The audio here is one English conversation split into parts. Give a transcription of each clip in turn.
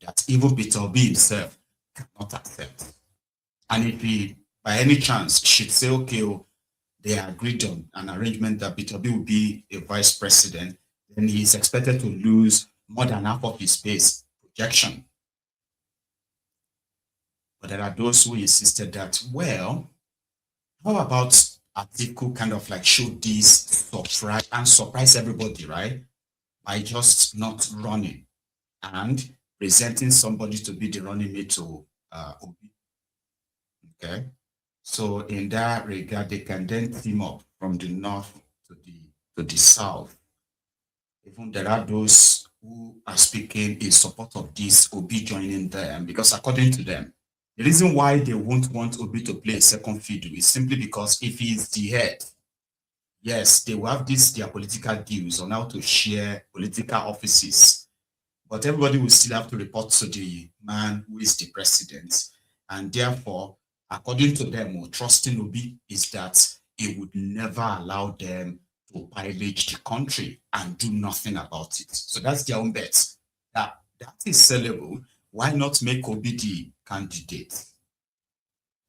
that even Peter Obi himself cannot accept. And if he, by any chance, should say, okay, they agreed on an arrangement that Peter Obi will be a vice president, then he is expected to lose more than half of his base projection. But there are those who insisted that, well, how about Atiku kind of like show this surprise and surprise everybody, right? By just not running and presenting somebody to be the running mate to Obi. Okay. So in that regard, they can then team up from the north to the south. Even there are those who are speaking in support of this Obi joining them, because according to them, the reason why they won't want Obi to play a second fiddle is simply because if he is the head, yes, they will have their political deals on how to share political offices, but everybody will still have to report to the man who is the president. And therefore, according to them, trusting Obi is that he would never allow them to pillage the country and do nothing about it. So that's their own bet. That is sellable. Why not make Obi the candidate?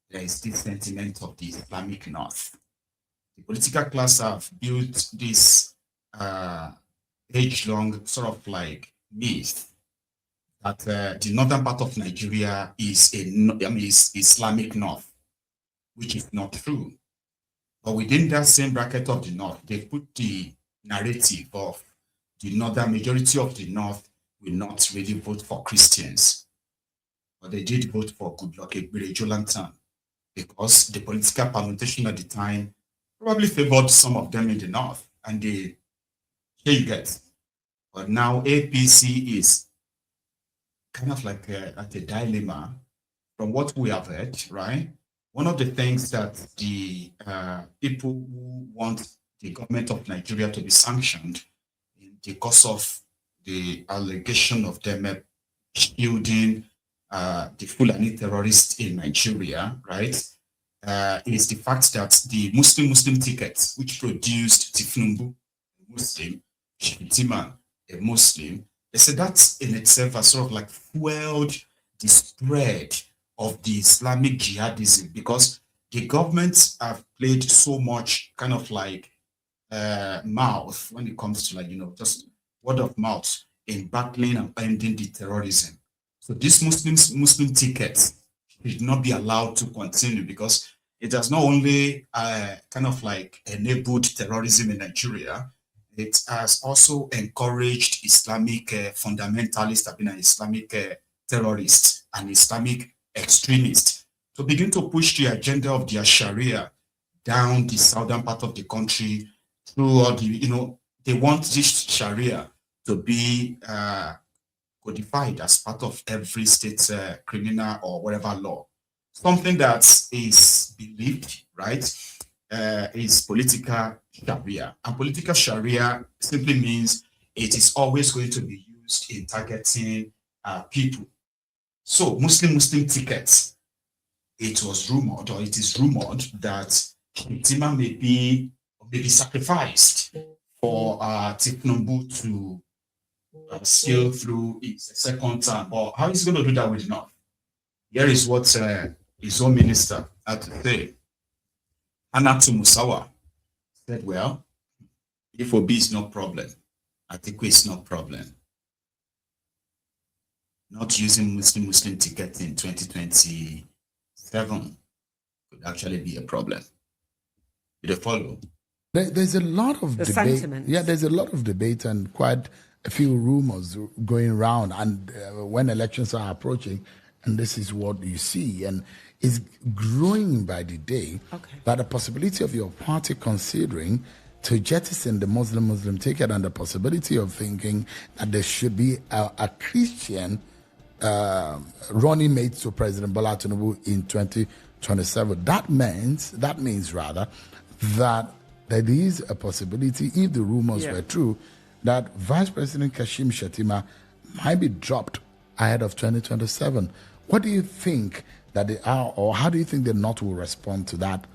There is this sentiment of the Islamic North. The political class have built this age-long sort of like myth that the northern part of Nigeria is Islamic North, which is not true. But within that same bracket of the North, they put the narrative of the northern majority of the North will not really vote for Christians. But they did vote for Goodluck Ebele Jonathan because the political permutation at the time probably favored some of them in the North. And here you get. But now APC is kind of like at a dilemma from what we have heard, right? One of the things that the people who want the government of Nigeria to be sanctioned because of the allegation of them shielding the Fulani terrorists in Nigeria, right, is the fact that the Muslim tickets, which produced Tinubu, a Muslim, Shitiman, a Muslim, they said that in itself has sort of like fueled the spread of the Islamic jihadism, because the governments have played so much kind of like mouth when it comes to like, just word of mouth in battling and ending the terrorism. So this Muslim ticket should not be allowed to continue, because it has not only kind of like enabled terrorism in Nigeria, it has also encouraged Islamic fundamentalists, have been an Islamic terrorists and Islamic extremists to begin to push the agenda of their Sharia down the southern part of the country through all the, they want this Sharia to be codified as part of every state's criminal or whatever law. Something that is believed, right, is political Sharia. And political Sharia simply means it is always going to be used in targeting people. So Muslim tickets, it was rumored, or it is rumored, that Hitima may be sacrificed for Tinubu to scale through its second term. Or how is he going to do that with enough? Here is what his own minister had to say. Hannatu said, well, if Obi is no problem, Atiku is no problem. Not using Muslim ticket in 2027 could actually be a problem. Did you follow? There's a lot of debate. Sentiment. Yeah, there's a lot of debate and quite a few rumors going around. And when elections are approaching, and this is what you see, and it's growing by the day, that the possibility of your party considering to jettison the Muslim ticket, and the possibility of thinking that there should be a Christian running mate to President Bola Tinubu in 2027. That means rather that there is a possibility, if the rumors were true, that Vice President Kashim Shettima might be dropped ahead of 2027. What do you think that they are, or how do you think the North will respond to that,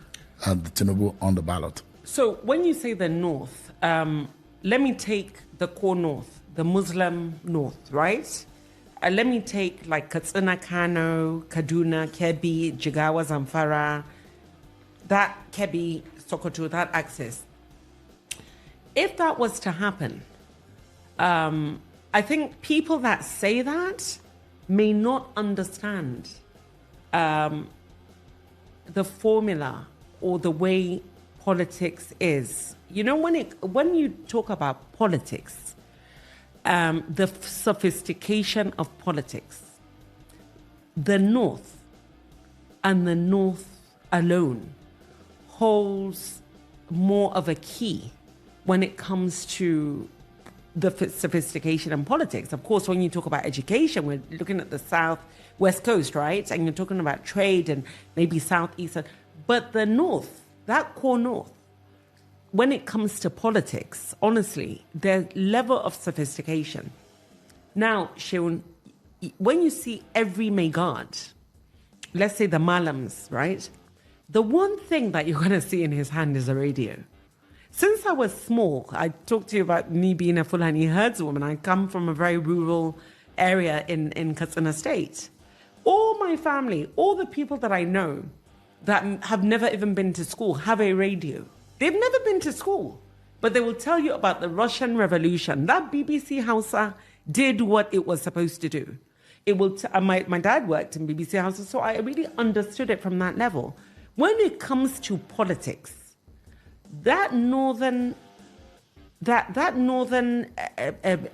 the Tinubu on the ballot? So when you say the North, let me take the core North, the Muslim North, right? let me take like Katsina, Kano, Kaduna, Kebbi, Jigawa, Zamfara, that Kebbi, Sokoto, that axis. If that was to happen, I think people that say that may not understand the formula or the way politics is. You know, when you talk about politics, the sophistication of politics, the North and the North alone holds more of a key when it comes to the sophistication in politics. Of course, when you talk about education, we're looking at the South, West Coast, right? And you're talking about trade and maybe Southeast. But the North, that core North, when it comes to politics, honestly, their level of sophistication. Now, Sheun, when you see every Megad, let's say the Malams, right? The one thing that you're going to see in his hand is a radio. Since I was small, I talked to you about me being a Fulani herdswoman. I come from a very rural area in Katsina State. All my family, all the people that I know that have never even been to school have a radio. They've never been to school, but they will tell you about the Russian Revolution. That BBC Hausa did what it was supposed to do. It will. My dad worked in BBC Hausa, so I really understood it from that level. When it comes to politics, that northern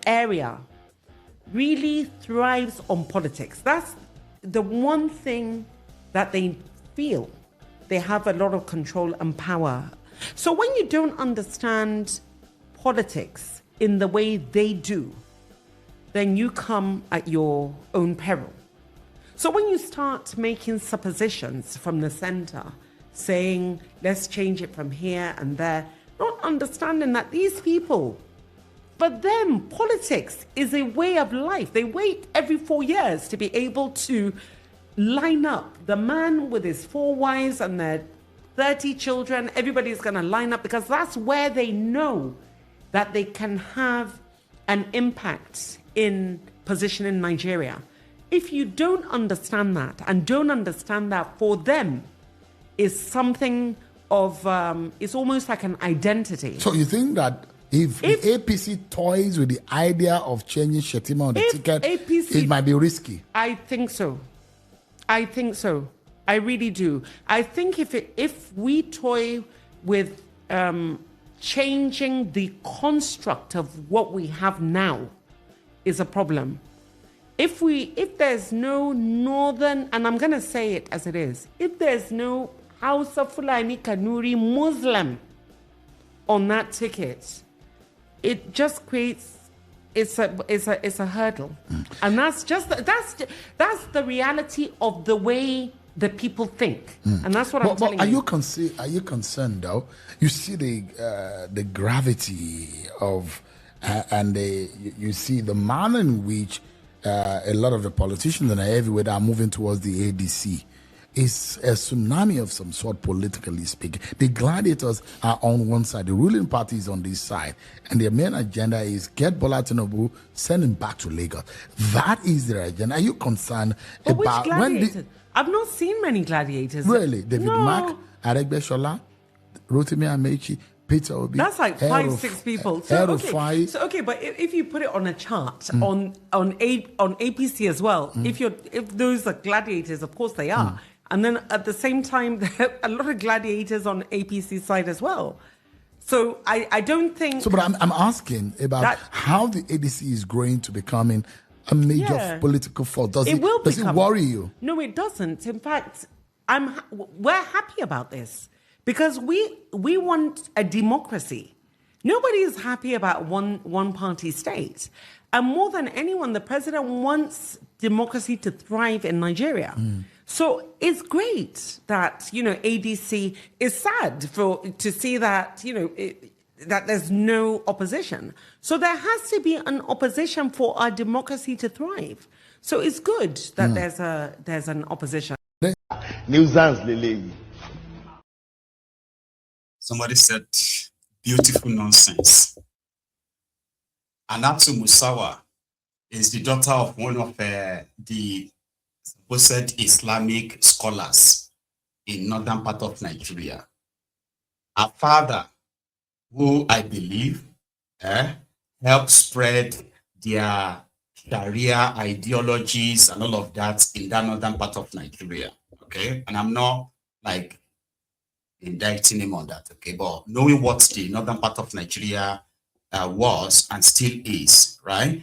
area really thrives on politics. That's the one thing that they feel they have a lot of control and power. So when you don't understand politics in the way they do, then you come at your own peril. So when you start making suppositions from the center, saying, let's change it from here and there, not understanding that these people, for them, politics is a way of life. They wait every 4 years to be able to line up. The man with his 4 wives and their 30 children, everybody's going to line up because that's where they know that they can have an impact in position in Nigeria. If you don't understand that and don't understand that for them is something of, it's almost like an identity. So you think that if APC toys with the idea of changing Shetima on the ticket, APC, it might be risky? I think so. I really do. I think if we toy with changing the construct of what we have now is a problem. If there's no northern, and I'm going to say it as it is, if there's no Hausa Fulani Kanuri Muslim on that ticket, it just creates it's a hurdle, and that's the reality of the way the people think, and that's what I'm telling you. Are you concerned though? You see the gravity of and you see the manner in which a lot of the politicians and everywhere are moving towards the ADC. It's a tsunami of some sort, politically speaking. The gladiators are on one side, the ruling party is on this side, and their main agenda is get Bola Tinubu, send him back to Lagos. That is their agenda. Are you concerned about when? I've not seen many gladiators. Really? David Mark, Aregbe Shola, Rotimi Amechi, Peter Obi. That's like 5-6 people. So okay, but if you put it on a chart on APC as well, if those are gladiators, of course they are. And then at the same time, there are a lot of gladiators on APC side as well. So I don't think. So, but I'm asking about how the ADC is growing to becoming a major political force. Does it worry you? No, it doesn't. In fact, we're happy about this because we want a democracy. Nobody is happy about one party state. And more than anyone, the president wants democracy to thrive in Nigeria. So it's great that, ADC is sad to see that, that there's no opposition. So there has to be an opposition for our democracy to thrive. So it's good that there's an opposition. Somebody said beautiful nonsense. Hannatu Musawa is the daughter of one of the supposed Islamic scholars in northern part of Nigeria. Her father, who I believe helped spread their Sharia ideologies and all of that in that northern part of Nigeria. Okay, and I'm not like indicting him on that. Okay, but knowing what the northern part of Nigeria was and still is, right?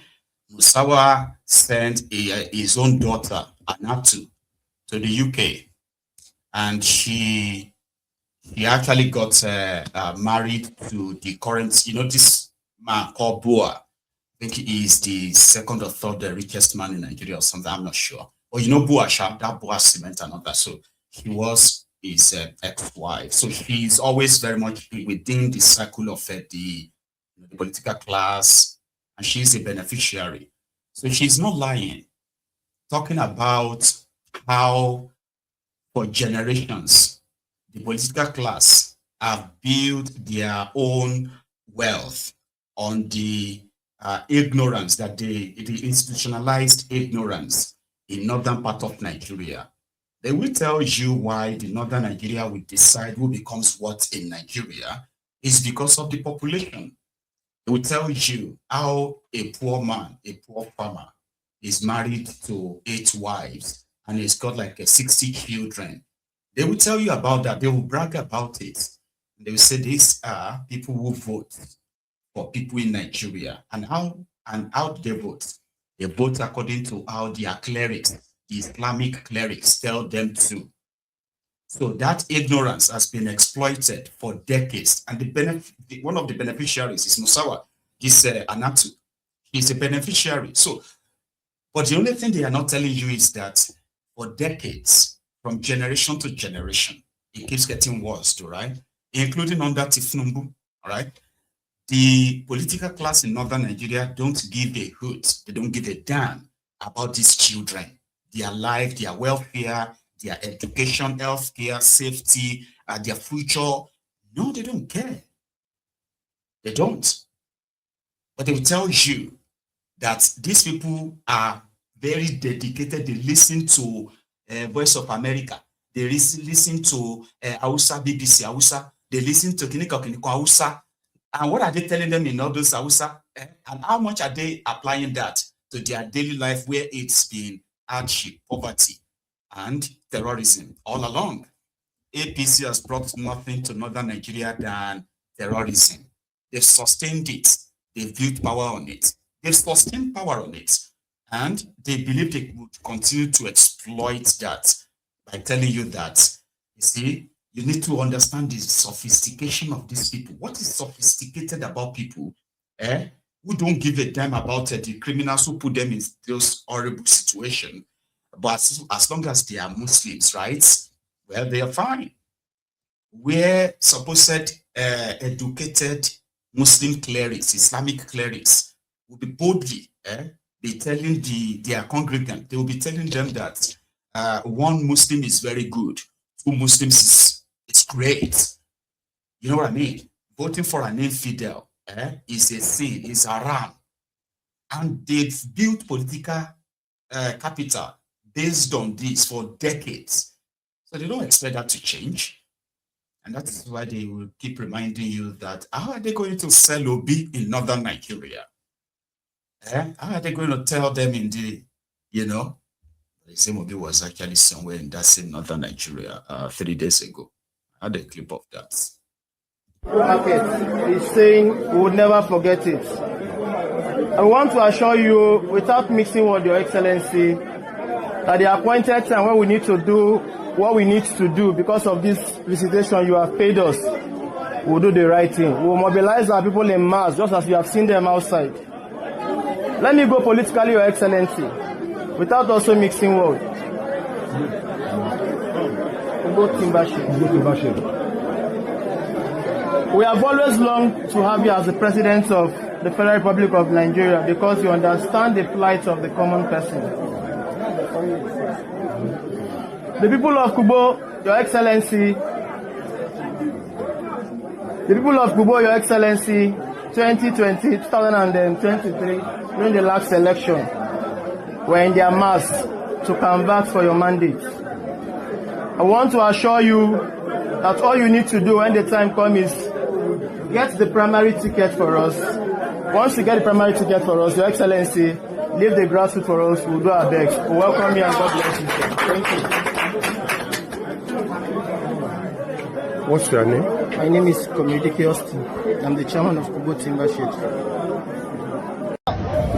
Musawa sent his own daughter, Hannatu, to the UK, and she actually got married to the current, this man called Bua. I think he is the second or third richest man in Nigeria or something, I'm not sure. But Bua Sham, that Bua Cement and all that. So he was his ex-wife. So she's always very much within the circle of the political class, and she's a beneficiary. So she's not lying, talking about how for generations, the political class have built their own wealth on the ignorance, that the institutionalized ignorance in northern part of Nigeria. They will tell you why the northern Nigeria will decide who becomes what in Nigeria is because of the population. They will tell you how a poor man, a poor farmer, is married to 8 wives and he's got like 60 children. They will tell you about that. They will brag about it. They will say these are people who vote for people in Nigeria. And how do they vote? They vote according to how their clerics, the Islamic clerics, tell them to. So that ignorance has been exploited for decades. And one of the beneficiaries is Musawa, this Hannatu. He's a beneficiary. So, but the only thing they are not telling you is that for decades, from generation to generation, it keeps getting worse too, right? Including under Tinubu, all right? The political class in northern Nigeria don't give a hoot. They don't give a damn about these children, their life, their welfare, their education, healthcare, safety, their future. No, they don't care. They don't. But they will tell you that these people are very dedicated. They listen to Voice of America. They listen to Hausa, BBC Hausa. They listen to Kiniko Hausa. And what are they telling them in all those Hausa? And how much are they applying that to their daily life where it's been hardship, poverty, and terrorism all along? APC has brought nothing to northern Nigeria than terrorism. They've sustained it. They've built power on it. They've sustained power on it. And they believe they would continue to exploit that by telling you that, you see, you need to understand the sophistication of these people. What is sophisticated about people who don't give a damn about the criminals who put them in those horrible situations? But as long as they are Muslims, right? Well, they are fine. Where supposed educated Muslim clerics, Islamic clerics, will be boldly be telling their congregant, they will be telling them that one Muslim is very good, 2 Muslims it's great. You know what I mean? Voting for an infidel is a sin, is haram. And they've built political capital based on this for decades. So they don't expect that to change. And that is why they will keep reminding you that how are they going to sell Obi in northern Nigeria? How are they going to tell them in the, the same Obi was actually somewhere in that same northern Nigeria 3 days ago. I had a clip of that. He's saying we would never forget it. I want to assure you, without mixing with Your Excellency, that the appointed time when we need to do what we need to do because of this visitation you have paid us, we'll do the right thing. We'll mobilize our people in mass, just as you have seen them outside. Let me go politically, Your Excellency, without also mixing words. We'll go Timbashi. We have always longed to have you as the President of the Federal Republic of Nigeria because you understand the plight of the common person. The people of Kubo, Your Excellency, 2020, 2023, during the last election, were in their mass to convert for your mandate. I want to assure you that all you need to do when the time comes is get the primary ticket for us. Once you get the primary ticket for us, Your Excellency, leave the grassroots for us. We'll do our best. We welcome you and God bless you. Thank you. What's your name? My name is Community Kiostin. I'm the chairman of Kubo Timber Shed.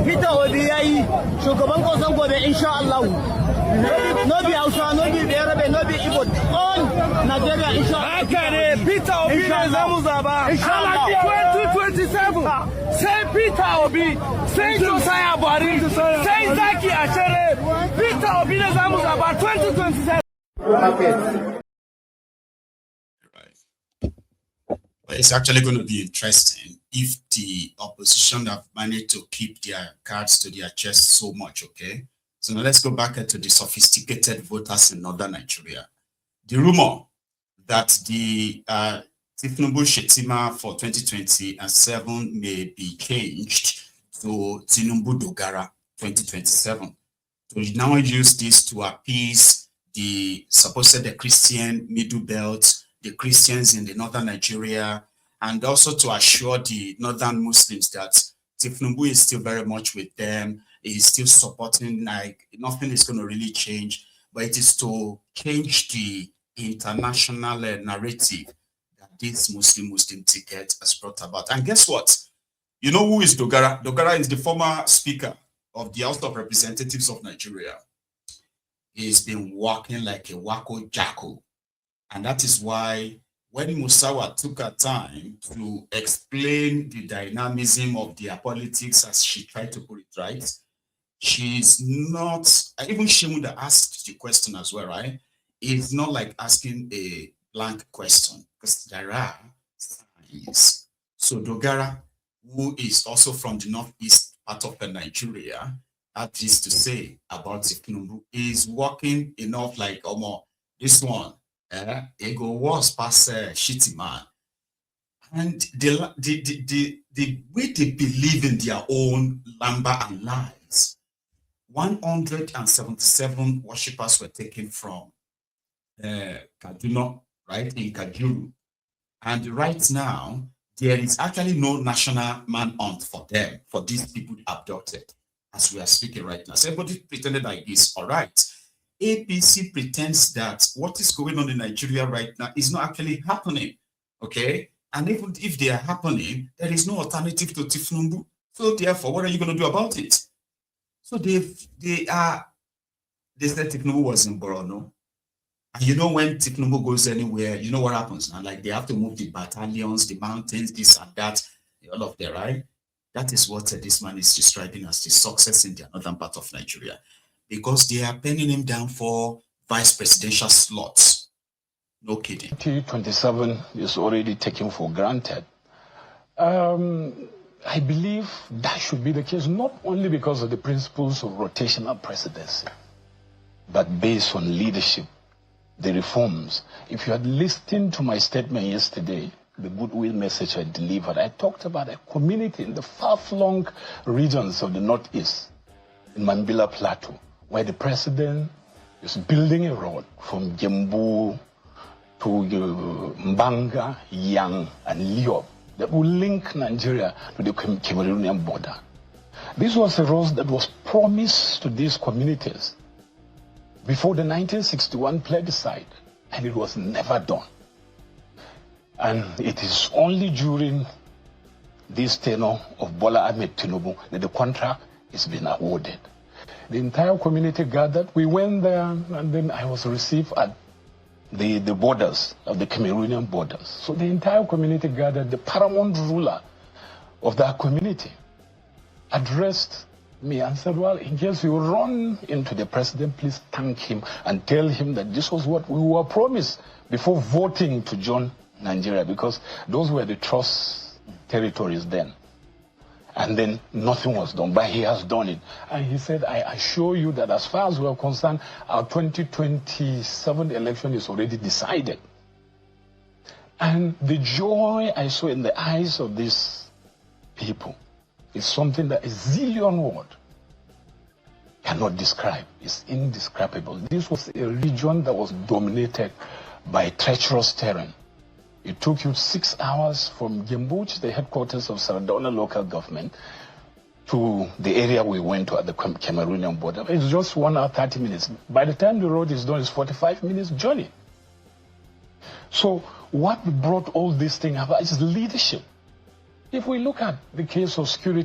Peter Obiyayi, shugaban kosan gobe insha Allah. No be Hausa, no be Yoruba, no be Igbo. On Nigeria insha Allah. Okay, Peter Obi ne zamu zaba. Inshallah 2027. Say Peter Obi, say Josiah Buhari, say Zaki Achere. Peter Obi ne zamu zaba 2027. It's actually going to be interesting if the opposition have managed to keep their cards to their chest so much, okay? So now let's go back to the sophisticated voters in northern Nigeria. The rumor that the Tinubu Shetima for 2027 may be changed to Tinubu Dogara 2027. So we now use this to appease the supposed Christian middle belt, the Christians in the northern Nigeria, and also to assure the northern Muslims that Tinubu is still very much with them. He's still supporting, like nothing is going to really change, but it is to change the international narrative that this Muslim ticket has brought about. And guess what? You know who is Dogara? Dogara is the former speaker of the House of Representatives of Nigeria. He's been walking like a wacko jacko. And that is why when Musawa took her time to explain the dynamism of their politics, as she tried to put it right, she's not, even she would have asked the question as well, right? It's not like asking a blank question, because there are signs. So Dogara, who is also from the northeast part of Nigeria, had this to say about Tinubu, is working enough like this one. It go was past shitty man, and the way they believe in their own lumber and lies. 177 worshippers were taken from Kaduna, right, in Kajuru, and right now there is actually no national manhunt for them, for these people abducted, as we are speaking right now. So everybody pretended like this, all right. APC pretends that what is going on in Nigeria right now is not actually happening, okay? And even if they are happening, there is no alternative to Tinubu. So therefore, what are you going to do about it? So they said Tinubu was in Borno. And you know when Tinubu goes anywhere, you know what happens now? Like they have to move the battalions, the mountains, this and that, all of that, right? That is what this man is describing as the success in the northern part of Nigeria. Because they are penning him down for vice presidential slots. No kidding. 2027 is already taken for granted. I believe that should be the case, not only because of the principles of rotational presidency, but based on leadership, the reforms. If you had listened to my statement yesterday, the goodwill message I delivered, I talked about a community in the far-flung regions of the Northeast, in Mambila Plateau, where the president is building a road from Gembu to Mbanga, Yang, and Liop that will link Nigeria to the Cameroonian border. This was a road that was promised to these communities before the 1961 plebiscite, and it was never done. And it is only during this tenure of Bola Ahmed Tinubu that the contract is being awarded. The entire community gathered. We went there, and then I was received at the borders of the Cameroonian borders. So the entire community gathered. The paramount ruler of that community addressed me and said, well, in case you run into the president, please thank him and tell him that this was what we were promised before voting to join Nigeria, because those were the trust territories then. And then nothing was done, but he has done it. And he said, I assure you that as far as we are concerned, our 2027 election is already decided. And the joy I saw in the eyes of these people is something that is zillion word. cannot describe. It's indescribable. This was a region that was dominated by treacherous terrain. It took you 6 hours from Gembuch, the headquarters of Saradona local government, to the area we went to at the Cameroonian border. It's just 1 hour, 30 minutes. By the time the road is done, it's 45 minutes journey. So what brought all this thing about is leadership. If we look at the case of security